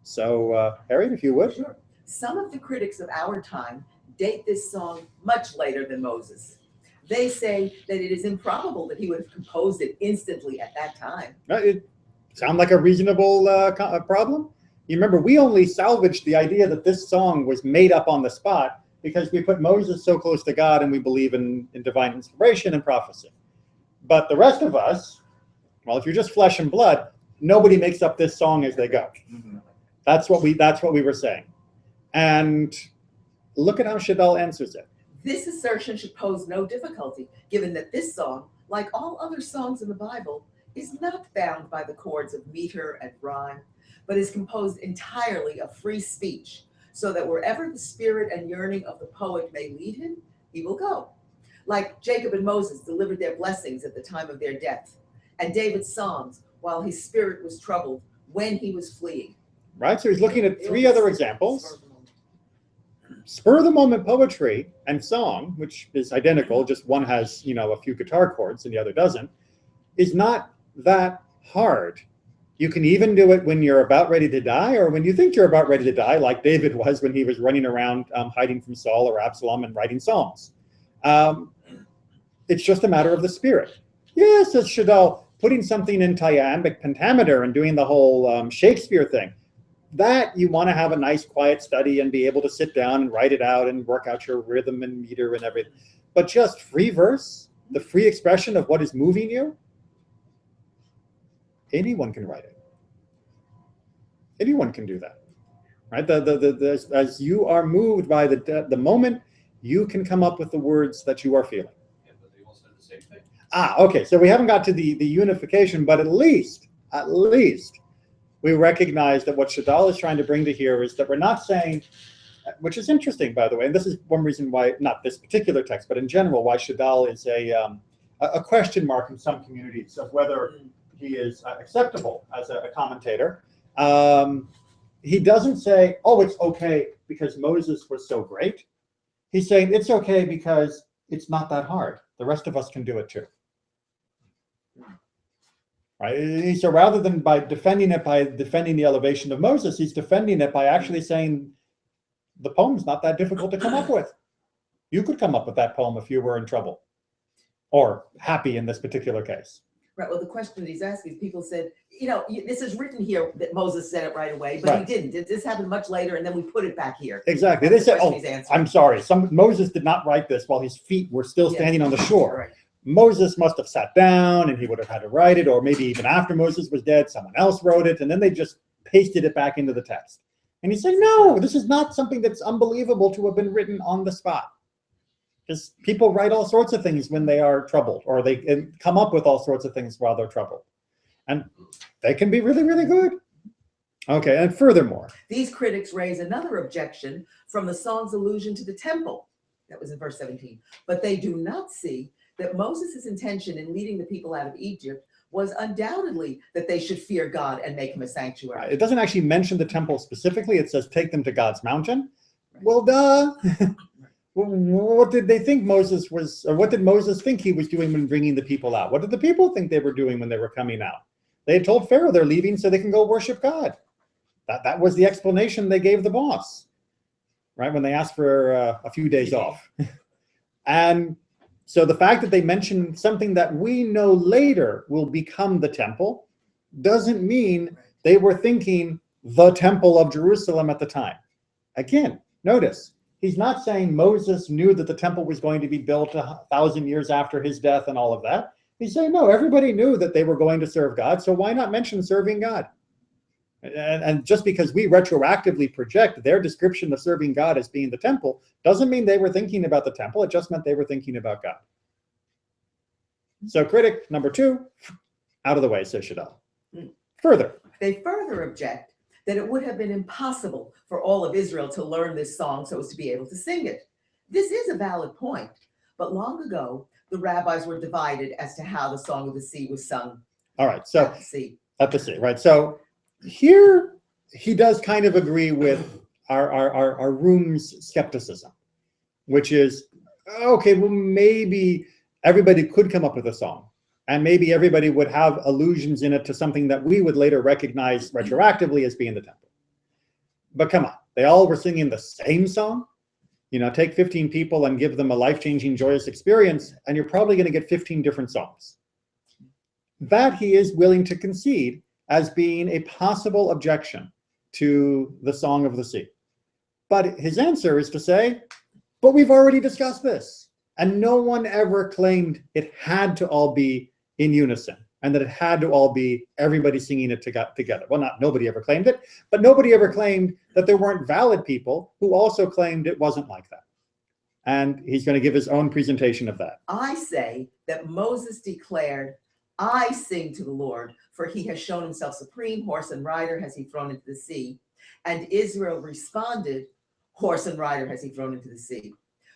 So, Harriet, if you would. Sure. Some of the critics of our time date this song much later than Moses. They say that it is improbable that he would have composed it instantly at that time. It sounds like a reasonable problem. You remember, we only salvaged the idea that this song was made up on the spot because we put Moses so close to God and we believe in divine inspiration and prophecy. But the rest of us, well, if you're just flesh and blood, nobody makes up this song as they go. Mhm. That's what we were saying. And look at how Shadal answers it. This assertion should pose no difficulty, given that this song, like all other songs in the Bible, is not bound by the chords of meter and rhyme, but is composed entirely of free speech, so that wherever the spirit and yearning of the poet may lead him, he will go. Like Jacob and Moses delivered their blessings at the time of their death, and David's psalms while his spirit was troubled when he was fleeing. Right? So he's looking at three other examples. Spur of the moment poetry and song, which is identical, just one has, a few guitar chords and the other doesn't, is not that hard. You can even do it when you're about ready to die or when you think you're about ready to die, like David was when he was running around hiding from Saul or Absalom and writing psalms. It's just a matter of the spirit. Yes, says Shadal, putting something in iambic pentameter and doing the whole Shakespeare thing. That you want to have a nice quiet study and be able to sit down and write it out and work out your rhythm and meter and everything. But just free verse, the free expression of what is moving you, anyone can write it. Anyone can do that, right? As you are moved by the moment, you can come up with the words that you are feeling. Yeah, but they all said the same thing. Okay, so we haven't got to the unification, but at least we recognize that what Shadal is trying to bring to here is that we're not saying, which is interesting, by the way, and this is one reason why, not this particular text, but in general, why Shadal is a question mark in some communities of whether he is acceptable as a commentator. He doesn't say, oh, it's okay because Moses was so great. He's saying it's okay because it's not that hard. The rest of us can do it too. Right? So rather than by defending the elevation of Moses, he's defending it by actually saying the poem's not that difficult to come up with. You could come up with that poem if you were in trouble or happy in this particular case. Right, well, the question that he's asking is, people said, this is written here that Moses said it right away, but he didn't. This happened much later, and then we put it back here. Exactly. That's They the said, question he's answering. I'm sorry, Moses did not write this while his feet were still standing on the shore. Right. Moses must have sat down and he would have had to write it, or maybe even after Moses was dead, someone else wrote it, and then they just pasted it back into the text. And he's saying, no, this is not something that's unbelievable to have been written on the spot. Because people write all sorts of things when they are troubled, or they come up with all sorts of things while they're troubled. And they can be really, really good. Okay, and furthermore, these critics raise another objection from the song's allusion to the temple. That was in verse 17. But they do not see that Moses' intention in leading the people out of Egypt was undoubtedly that they should fear God and make him a sanctuary. It doesn't actually mention the temple specifically. It says, take them to God's mountain. Well, duh. What did they think Moses was, or what did Moses think he was doing when bringing the people out? What did the people think they were doing when they were coming out? They had told Pharaoh they're leaving so they can go worship God. That was the explanation they gave the boss, right? When they asked for a few days off. And so the fact that they mentioned something that we know later will become the temple doesn't mean they were thinking the temple of Jerusalem at the time. Again, notice, he's not saying Moses knew that the temple was going to be built 1,000 years after his death and all of that. He's saying, no, everybody knew that they were going to serve God, so why not mention serving God? And just because we retroactively project their description of serving God as being the temple doesn't mean they were thinking about the temple. It just meant they were thinking about God. So critic number 2, out of the way, says Shadal. Further. They further object that it would have been impossible for all of Israel to learn this song so as to be able to sing it. This is a valid point, but long ago, the rabbis were divided as to how the Song of the Sea was sung. All right, so at the sea, right? So here he does kind of agree with our room's skepticism, which is, okay, well, maybe everybody could come up with a song, and maybe everybody would have allusions in it to something that we would later recognize retroactively as being the temple. But come on, they all were singing the same song? Take 15 people and give them a life-changing, joyous experience, and you're probably going to get 15 different songs. That he is willing to concede as being a possible objection to the Song of the Sea. But his answer is to say, but we've already discussed this, and no one ever claimed it had to all be in unison, and that it had to all be everybody singing it together. Well, nobody ever claimed it, but nobody ever claimed that there weren't valid people who also claimed it wasn't like that. And he's going to give his own presentation of that. I say that Moses declared, I sing to the Lord, for he has shown himself supreme, horse and rider has he thrown into the sea. And Israel responded, horse and rider has he thrown into the sea.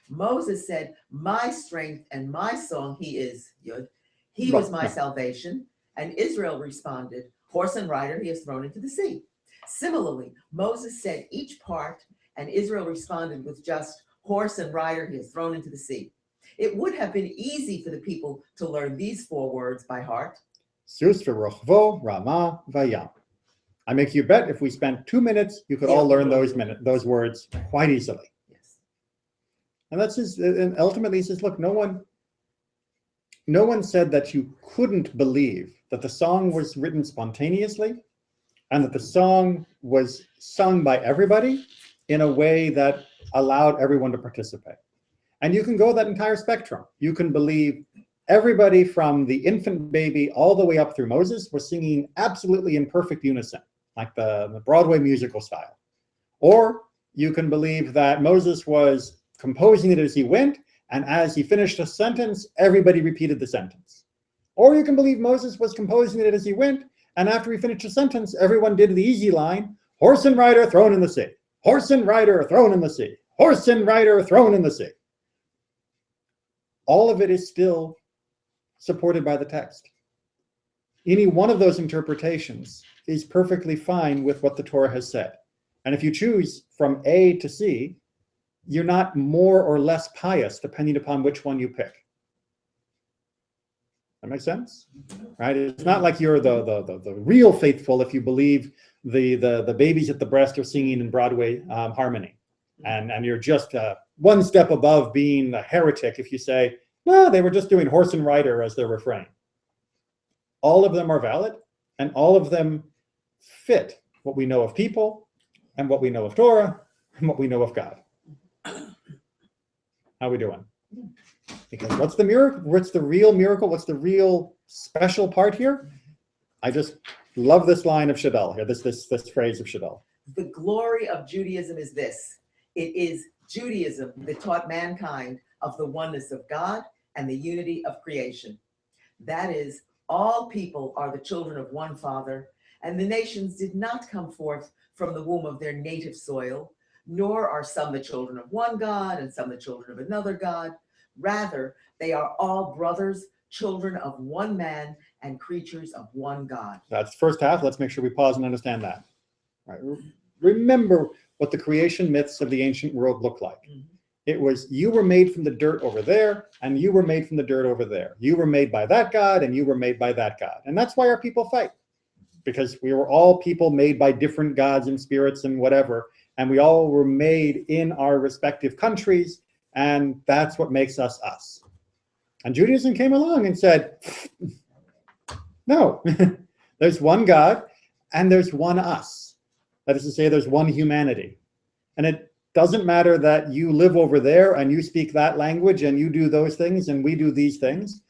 Moses said, my strength and my song he is, Yud. He was my salvation. And Israel responded, horse and rider he has thrown into the sea. Similarly, Moses said each part, and Israel responded with just horse and rider he has thrown into the sea. It would have been easy for the people to learn these 4 words by heart. Sus v'rochvo, Rama v'yam. I make you bet if we spent 2 minutes, you could all learn those words quite easily. Yes. And that's and ultimately he says, look, no one said that you couldn't believe that the song was written spontaneously and that the song was sung by everybody in a way that allowed everyone to participate. And you can go that entire spectrum. You can believe everybody from the infant baby all the way up through Moses was singing absolutely in perfect unison, like the Broadway musical style. Or you can believe that Moses was composing it as he went, and as he finished a sentence, everybody repeated the sentence. Or you can believe Moses was composing it as he went, and after he finished a sentence, everyone did the easy line, horse and rider thrown in the sea, horse and rider thrown in the sea, horse and rider thrown in the sea. All of it is still supported by the text. Any one of those interpretations is perfectly fine with what the Torah has said. And if you choose from A to C, you're not more or less pious depending upon which one you pick. That makes sense? Right? It's not like you're the real faithful if you believe the babies at the breast are singing in Broadway harmony. And you're just one step above being a heretic if you say, no, they were just doing horse and rider as their refrain. all of them are valid, and all of them fit what we know of people, and what we know of Torah, and what we know of God. How we doing? Because what's the miracle? What's the real miracle? What's the real special part here? I just love this line of Shadal here, this phrase of Shadal. The glory of Judaism is this. It is Judaism that taught mankind of the oneness of God and the unity of creation. That is, all people are the children of one Father, and the nations did not come forth from the womb of their native soil, nor are some the children of one God and some the children of another God. Rather, they are all brothers, children of one man, and creatures of one God. That's the first half. Let's make sure we pause and understand that. All right. Remember what the creation myths of the ancient world look like. It was, you were made from the dirt over there, and you were made from the dirt over there. You were made by that God, and you were made by that God. And that's why our people fight. Because we were all people made by different gods and spirits and whatever, and we all were made in our respective countries, and that's what makes us us. And Judaism came along and said, no, there's one God, and there's one us. That is to say, there's one humanity. And it doesn't matter that you live over there, and you speak that language, and you do those things, and we do these things.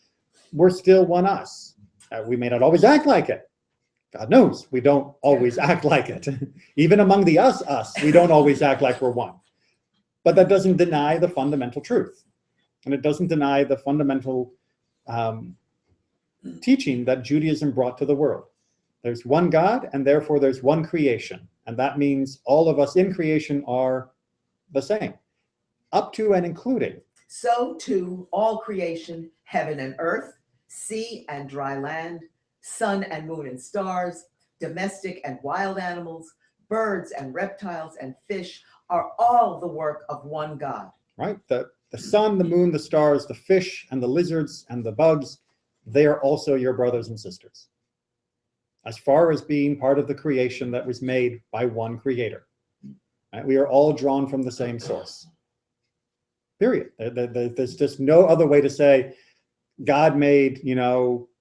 We're still one us. We may not always act like it. God knows we don't always act like it. Even among the us, we don't always act like we're one. But that doesn't deny the fundamental truth. And it doesn't deny the fundamental teaching that Judaism brought to the world. There's one God, and therefore there's one creation. And that means all of us in creation are the same, up to and including. So too, all creation, heaven and earth, sea and dry land, sun and moon and stars, domestic and wild animals, birds and reptiles and fish are all the work of one God. Right? The sun, the moon, the stars, the fish, and the lizards, and the bugs, they are also your brothers and sisters. As far as being part of the creation that was made by one creator. Right? We are all drawn from the same source. Period. There's just no other way to say God made,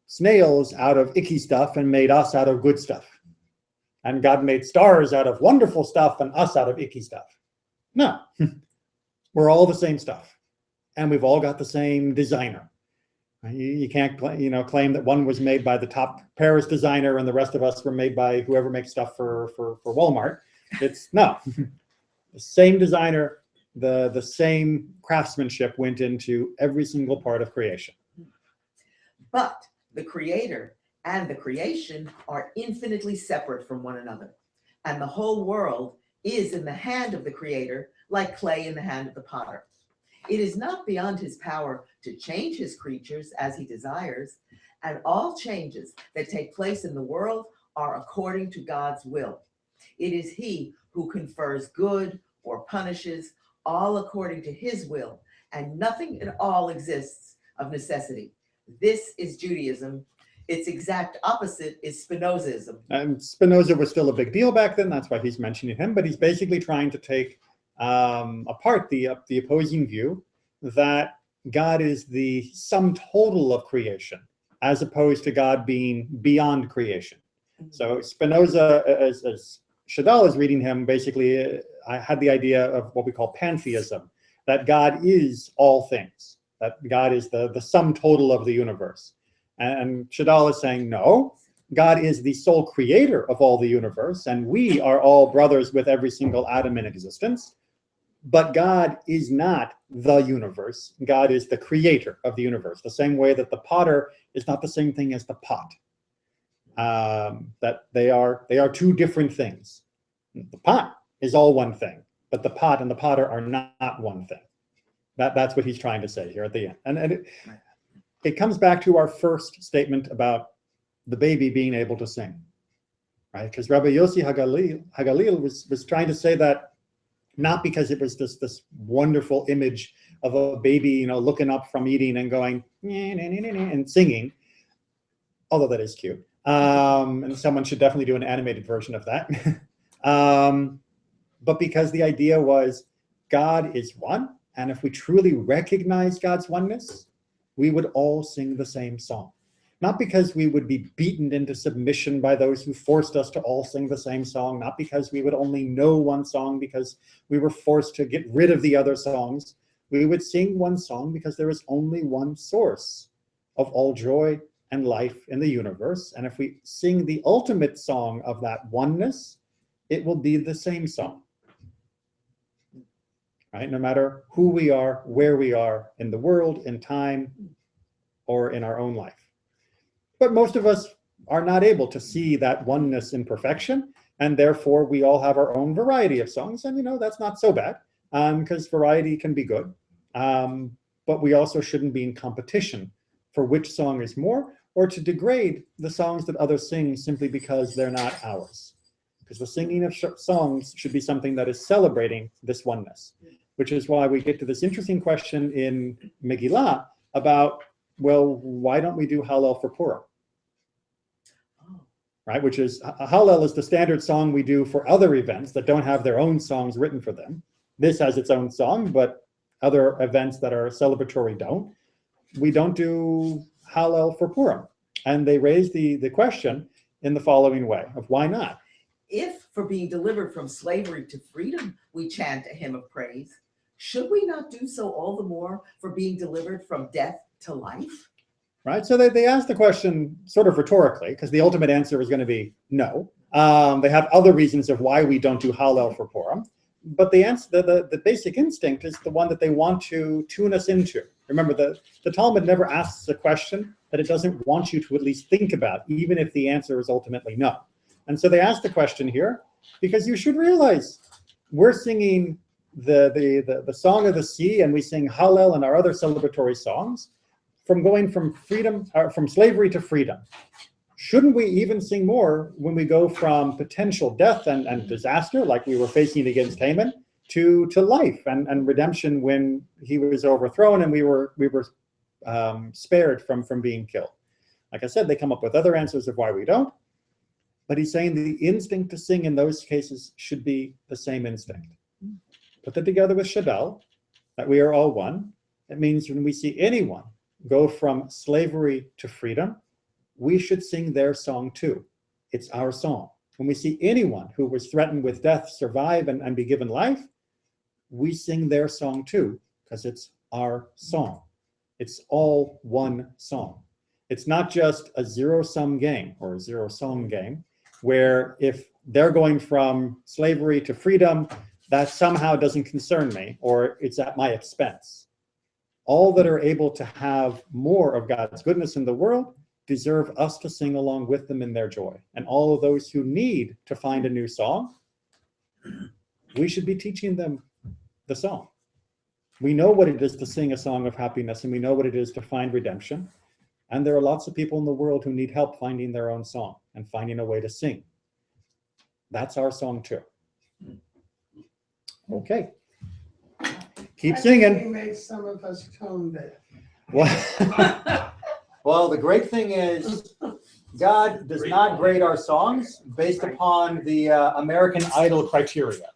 snails out of icky stuff and made us out of good stuff. And God made stars out of wonderful stuff and us out of icky stuff. No, we're all the same stuff. And we've all got the same designer. You can't claim that one was made by the top Paris designer and the rest of us were made by whoever makes stuff for Walmart. It's no, the same designer, the same craftsmanship went into every single part of creation. But the creator and the creation are infinitely separate from one another. And the whole world is in the hand of the creator, like clay in the hand of the potter. It is not beyond his power to change his creatures as he desires, and all changes that take place in the world are according to God's will. It is he who confers good or punishes, all according to his will, and nothing at all exists of necessity. This is Judaism. Its exact opposite is Spinozism. And Spinoza was still a big deal back then. That's why he's mentioning him. But he's basically trying to take apart the opposing view that God is the sum total of creation, as opposed to God being beyond creation. So Spinoza, as Shadal is reading him, basically I had the idea of what we call pantheism, that God is all things, that God is the sum total of the universe. And Shadal is saying, no, God is the sole creator of all the universe, and we are all brothers with every single atom in existence. But God is not the universe. God is the creator of the universe, the same way that the potter is not the same thing as the pot. That they are two different things. The pot is all one thing, but the pot and the potter are not one thing. That's what he's trying to say here at the end. And it comes back to our first statement about the baby being able to sing, right? Because Rabbi Yossi Hagalil was trying to say that not because it was just this wonderful image of a baby, looking up from eating and going and singing, although that is cute. And someone should definitely do an animated version of that. But because the idea was God is one, and if we truly recognize God's oneness, we would all sing the same song. not because we would be beaten into submission by those who forced us to all sing the same song, not because we would only know one song because we were forced to get rid of the other songs. We would sing one song because there is only one source of all joy and life in the universe. And if we sing the ultimate song of that oneness, it will be the same song. Right? No matter who we are, where we are in the world, in time, or in our own life. But most of us are not able to see that oneness in perfection, and therefore we all have our own variety of songs, and that's not so bad, because variety can be good. But we also shouldn't be in competition for which song is more, or to degrade the songs that others sing simply because they're not ours. Because the singing of songs should be something that is celebrating this oneness, which is why we get to this interesting question in Megillah about, well, why don't we do Hallel for Purim? Right, which is, Hallel is the standard song we do for other events that don't have their own songs written for them. This has its own song, but other events that are celebratory don't. We don't do Hallel for Purim. And they raise the question in the following way of why not? If for being delivered from slavery to freedom, we chant a hymn of praise, should we not do so all the more for being delivered from death to life? Right, so they asked the question sort of rhetorically, because the ultimate answer is going to be no. They have other reasons of why we don't do Hallel for Purim, but the answer, the basic instinct is the one that they want to tune us into. Remember, the Talmud never asks a question that it doesn't want you to at least think about, even if the answer is ultimately no. And so they asked the question here because you should realize we're singing the Song of the Sea, and we sing Hallel and our other celebratory songs from going from from slavery to freedom. Shouldn't we even sing more when we go from potential death and disaster, like we were facing against Haman, to life and redemption when he was overthrown and we were spared from being killed? Like I said, they come up with other answers of why we don't. But he's saying the instinct to sing in those cases should be the same instinct. Put that together with Shadal, that we are all one. It means when we see anyone go from slavery to freedom, we should sing their song too. It's our song. When we see anyone who was threatened with death survive and be given life, we sing their song too, because it's our song. It's all one song. It's not just a zero-sum game or a zero-song game, where if they're going from slavery to freedom, that somehow doesn't concern me, or it's at my expense. All that are able to have more of God's goodness in the world deserve us to sing along with them in their joy. And all of those who need to find a new song, we should be teaching them the song. We know what it is to sing a song of happiness, and we know what it is to find redemption. And there are lots of people in the world who need help finding their own song and finding a way to sing. That's our song too. Okay. Keep singing. He made some of us tone deaf. Well, the great thing is God does not grade our songs based upon the American Idol criteria.